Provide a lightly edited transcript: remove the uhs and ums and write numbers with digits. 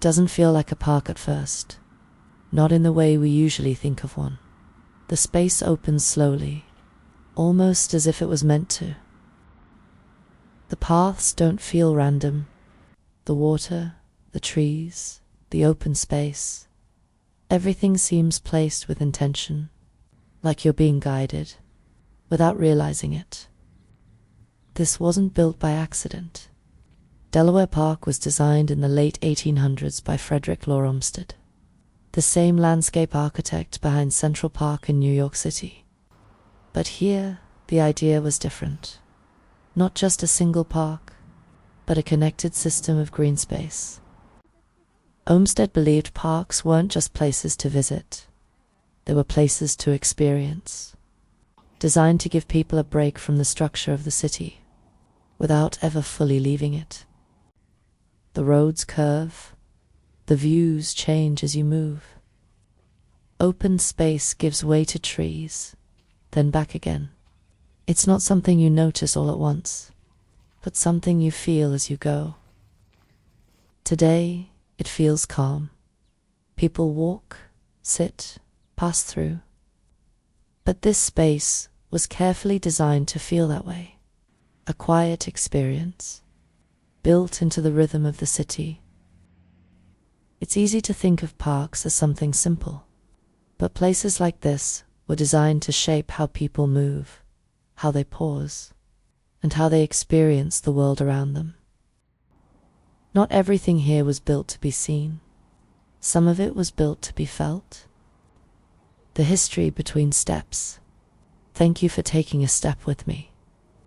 doesn't feel like a park at first, not in the way we usually think of one. The space opens slowly, almost as if it was meant to. The paths don't feel random. The water, the trees, the open space, everything seems placed with intention, like you're being guided, without realizing it. This wasn't built by accident. Delaware Park was designed in the late 1800s by Frederick Law Olmsted, the same landscape architect behind Central Park in New York City. But here, the idea was different. Not just a single park, but a connected system of green space. Olmsted believed parks weren't just places to visit. They were places to experience, designed to give people a break from the structure of the city, without ever fully leaving it. The roads curve, the views change as you move. Open space gives way to trees, then back again. It's not something you notice all at once, but something you feel as you go. Today, it feels calm. People walk, sit, pass through. But this space was carefully designed to feel that way. A quiet experience, built into the rhythm of the city. It's easy to think of parks as something simple, but places like this were designed to shape how people move, how they pause, and how they experience the world around them. Not everything here was built to be seen. Some of it was built to be felt. The history between steps. Thank you for taking a step with me.